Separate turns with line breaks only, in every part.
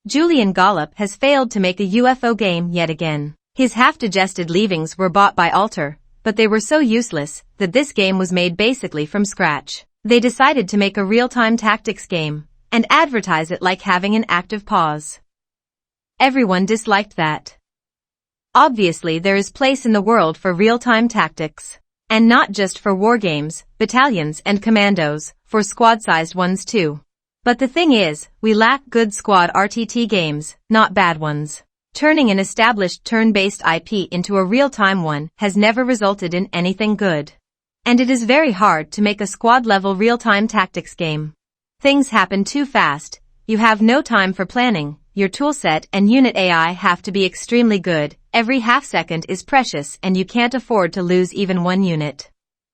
Julian Gollop has failed to make a UFO game yet again. His half-digested leavings were bought by Alter, but they were so useless that this game was made basically from scratch. They decided to make a real-time tactics game and advertise it like having an active pause. Everyone disliked that. Obviously there is place in the world for real-time tactics. And not just for war games, battalions and commandos, for squad-sized ones too. But the thing is, we lack good squad RTT games, not bad ones. Turning an established turn-based IP into a real-time one has never resulted in anything good. And it is very hard to make a squad-level real-time tactics game. Things happen too fast, you have no time for planning, your toolset and unit AI have to be extremely good, every half second is precious and you can't afford to lose even one unit.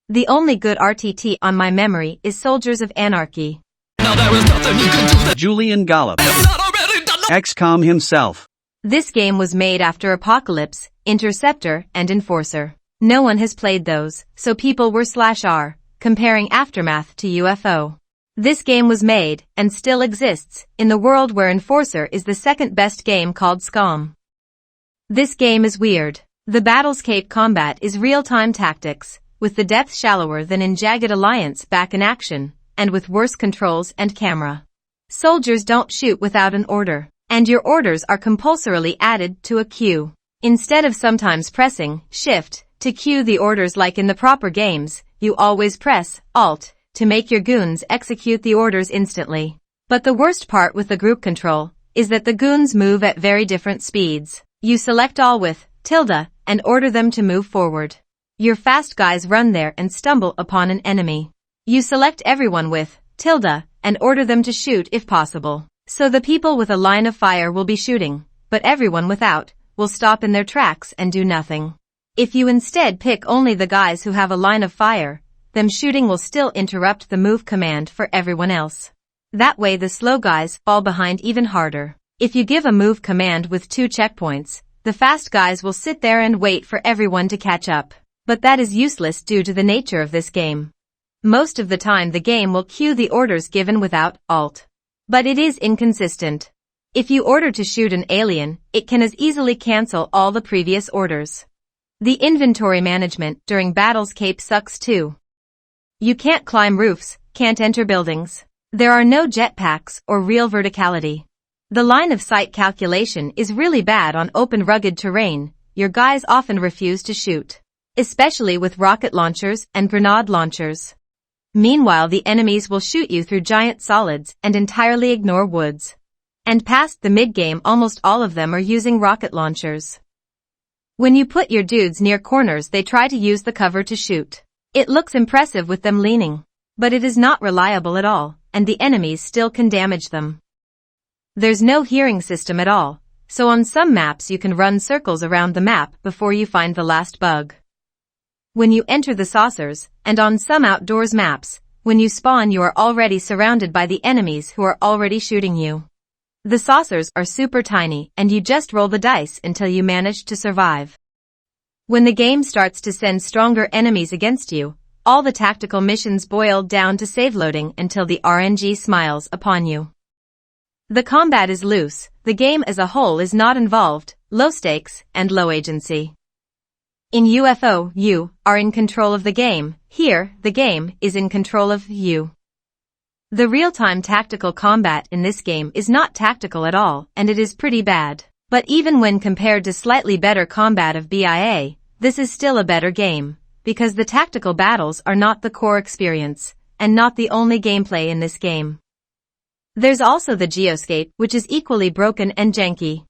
The only good RTT on my memory is Soldiers of Anarchy.
Now there is nothing you can do that
Julian Gollop, XCOM himself.
This game was made after Apocalypse, Interceptor, and Enforcer. No one has played those, so people were /r, comparing Aftermath to UFO. This game was made, and still exists, in the world where Enforcer is the second best game called XCOM. This game is weird. The Battlescape combat is real-time tactics, with the depth shallower than in Jagged Alliance back in action, and with worse controls and camera. Soldiers don't shoot without an order, and your orders are compulsorily added to a queue. Instead of sometimes pressing Shift to queue the orders like in the proper games, you always press Alt to make your goons execute the orders instantly. But the worst part with the group control is that the goons move at very different speeds. You select all with tilde and order them to move forward. Your fast guys run there and stumble upon an enemy. You select everyone with tilde and order them to shoot if possible. So the people with a line of fire will be shooting, but everyone without will stop in their tracks and do nothing. If you instead pick only the guys who have a line of fire, them shooting will still interrupt the move command for everyone else. That way the slow guys fall behind even harder. If you give a move command with 2 checkpoints, the fast guys will sit there and wait for everyone to catch up. But that is useless due to the nature of this game. Most of the time the game will queue the orders given without Alt. But it is inconsistent. If you order to shoot an alien, it can as easily cancel all the previous orders. The inventory management during Battlescape sucks too. You can't climb roofs, can't enter buildings. There are no jetpacks or real verticality. The line of sight calculation is really bad on open rugged terrain, your guys often refuse to shoot. Especially with rocket launchers and grenade launchers. Meanwhile the enemies will shoot you through giant solids and entirely ignore woods. And past the mid-game almost all of them are using rocket launchers. When you put your dudes near corners they try to use the cover to shoot. It looks impressive with them leaning. But it is not reliable at all, and the enemies still can damage them. There's no hearing system at all, so on some maps you can run circles around the map before you find the last bug. When you enter the saucers, and on some outdoors maps, when you spawn you are already surrounded by the enemies who are already shooting you. The saucers are super tiny and you just roll the dice until you manage to survive. When the game starts to send stronger enemies against you, all the tactical missions boil down to save loading until the RNG smiles upon you. The combat is loose, the game as a whole is not involved, low stakes, and low agency. In UFO, you are in control of the game, here, the game is in control of you. The real-time tactical combat in this game is not tactical at all, and it is pretty bad. But even when compared to slightly better combat of BIA, this is still a better game, because the tactical battles are not the core experience, and not the only gameplay in this game. There's also the Geoscape, which is equally broken and janky.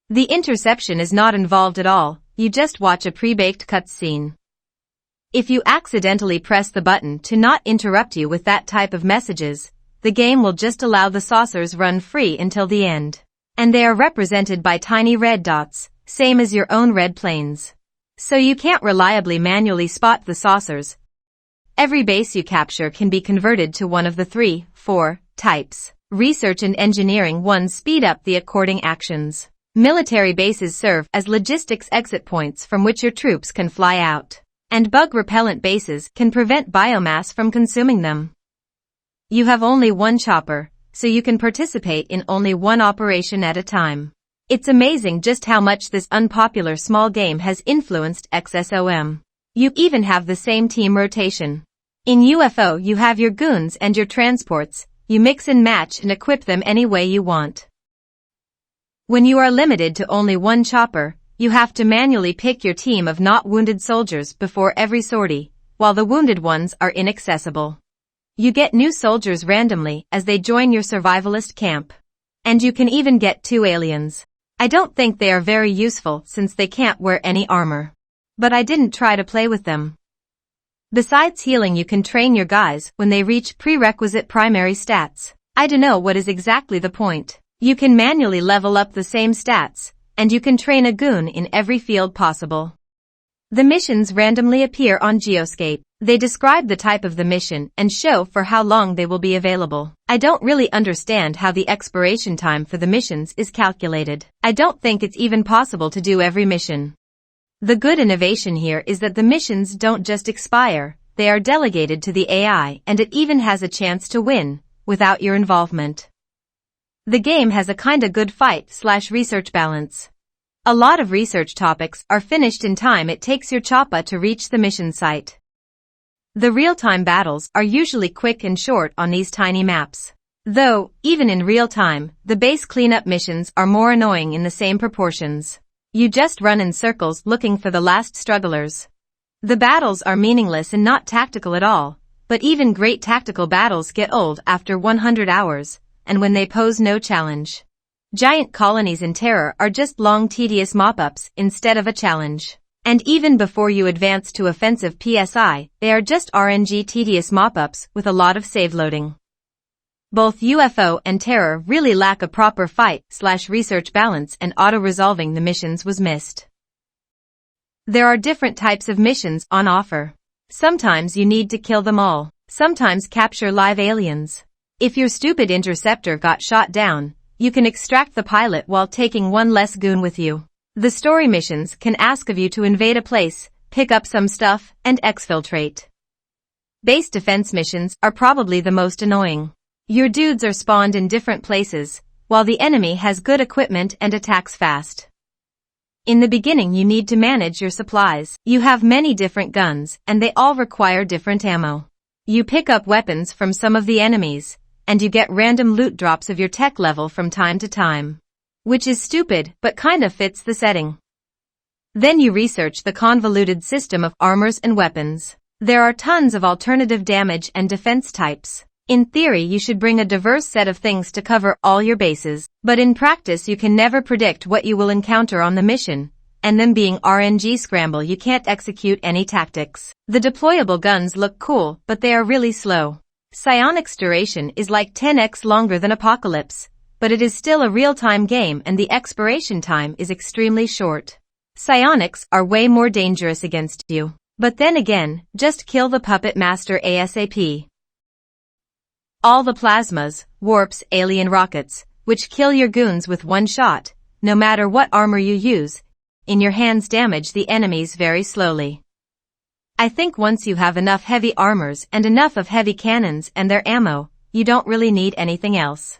The interception is not involved at all, you just watch a pre-baked cutscene. If you accidentally press the button to not interrupt you with that type of messages, the game will just allow the saucers run free until the end. And they are represented by tiny red dots, same as your own red planes. So you can't reliably manually spot the saucers. Every base you capture can be converted to one of the 3, 4 types. Research and engineering ones speed up the according actions. Military bases serve as logistics exit points from which your troops can fly out. And bug-repellent bases can prevent biomass from consuming them. You have only one chopper, so you can participate in only one operation at a time. It's amazing just how much this unpopular small game has influenced XSOM. You even have the same team rotation. In UFO you have your goons and your transports, you mix and match and equip them any way you want. When you are limited to only one chopper, you have to manually pick your team of not wounded soldiers before every sortie, while the wounded ones are inaccessible. You get new soldiers randomly as they join your survivalist camp. And you can even get 2 aliens. I don't think they are very useful since they can't wear any armor. But I didn't try to play with them. Besides healing, you can train your guys when they reach prerequisite primary stats. I don't know what is exactly the point. You can manually level up the same stats, and you can train a goon in every field possible. The missions randomly appear on Geoscape. They describe the type of the mission and show for how long they will be available. I don't really understand how the expiration time for the missions is calculated. I don't think it's even possible to do every mission. The good innovation here is that the missions don't just expire, they are delegated to the AI and it even has a chance to win, without your involvement. The game has a kinda good fight/research balance. A lot of research topics are finished in time it takes your choppa to reach the mission site. The real-time battles are usually quick and short on these tiny maps. Though, even in real time, the base cleanup missions are more annoying in the same proportions. You just run in circles looking for the last strugglers. The battles are meaningless and not tactical at all, but even great tactical battles get old after 100 hours, and when they pose no challenge. Giant colonies in Terror are just long tedious mop-ups instead of a challenge. And even before you advance to offensive PSI, they are just RNG tedious mop-ups with a lot of save loading. Both UFO and Terror really lack a proper fight/research balance and auto-resolving the missions was missed. There are different types of missions on offer. Sometimes you need to kill them all. Sometimes capture live aliens. If your stupid interceptor got shot down, you can extract the pilot while taking one less goon with you. The story missions can ask of you to invade a place, pick up some stuff, and exfiltrate. Base defense missions are probably the most annoying. Your dudes are spawned in different places, while the enemy has good equipment and attacks fast. In the beginning you need to manage your supplies. You have many different guns, and they all require different ammo. You pick up weapons from some of the enemies, and you get random loot drops of your tech level from time to time. Which is stupid, but kinda fits the setting. Then you research the convoluted system of armors and weapons. There are tons of alternative damage and defense types. In theory you should bring a diverse set of things to cover all your bases, but in practice you can never predict what you will encounter on the mission, and them being RNG scramble you can't execute any tactics. The deployable guns look cool, but they are really slow. Psionic's duration is like 10x longer than Apocalypse, but it is still a real-time game and the expiration time is extremely short. Psionics are way more dangerous against you. But then again, just kill the puppet master ASAP. All the plasmas, warps, alien rockets, which kill your goons with one shot, no matter what armor you use, in your hands damage the enemies very slowly. I think once you have enough heavy armors and enough of heavy cannons and their ammo, you don't really need anything else.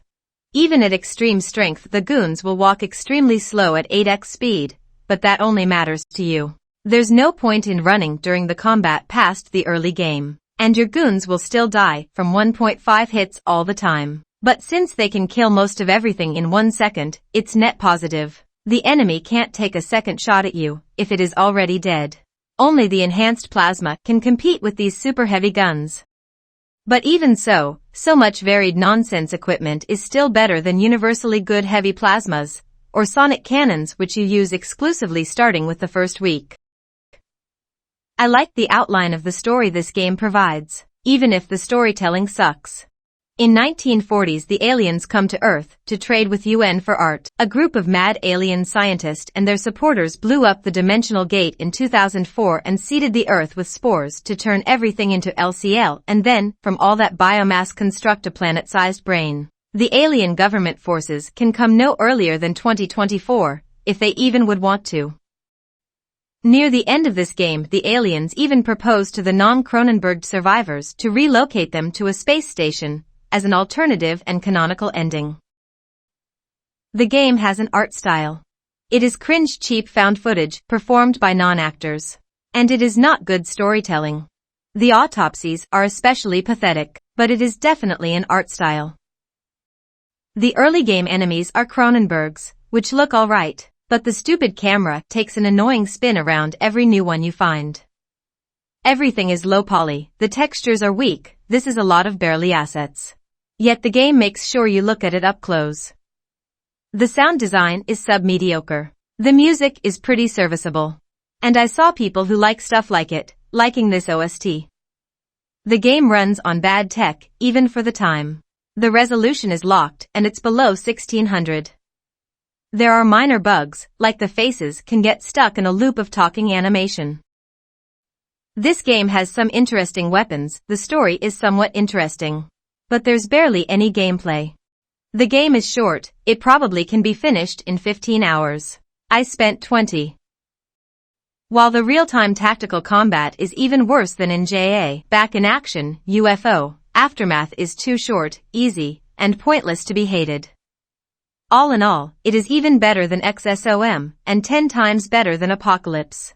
Even at extreme strength the goons will walk extremely slow at 8x speed, but that only matters to you. There's no point in running during the combat past the early game, and your goons will still die from 1.5 hits all the time. But since they can kill most of everything in 1 second, it's net positive. The enemy can't take a second shot at you, if it is already dead. Only the enhanced plasma can compete with these super heavy guns. But even so, so much varied nonsense equipment is still better than universally good heavy plasmas, or sonic cannons which you use exclusively starting with the first week. I like the outline of the story this game provides, even if the storytelling sucks. In 1940s the aliens come to Earth to trade with UN for art. A group of mad alien scientists and their supporters blew up the dimensional gate in 2004 and seeded the Earth with spores to turn everything into LCL and then, from all that biomass construct a planet-sized brain. The alien government forces can come no earlier than 2024, if they even would want to. Near the end of this game the aliens even propose to the non-Cronenberg survivors to relocate them to a space station, as an alternative and canonical ending. The game has an art style. It is cringe cheap found footage performed by non-actors. And it is not good storytelling. The autopsies are especially pathetic, but it is definitely an art style. The early game enemies are Cronenbergs, which look alright, but the stupid camera takes an annoying spin around every new one you find. Everything is low poly, the textures are weak, this is a lot of barely assets. Yet the game makes sure you look at it up close. The sound design is sub-mediocre. The music is pretty serviceable. And I saw people who like stuff like it, liking this OST. The game runs on bad tech, even for the time. The resolution is locked and it's below 1600. There are minor bugs, like the faces can get stuck in a loop of talking animation. This game has some interesting weapons, the story is somewhat interesting. But there's barely any gameplay. The game is short, it probably can be finished in 15 hours. I spent 20. While the real-time tactical combat is even worse than in JA, Back in Action, UFO, Aftermath is too short, easy, and pointless to be hated. All in all, it is even better than XSOM, and 10 times better than Apocalypse.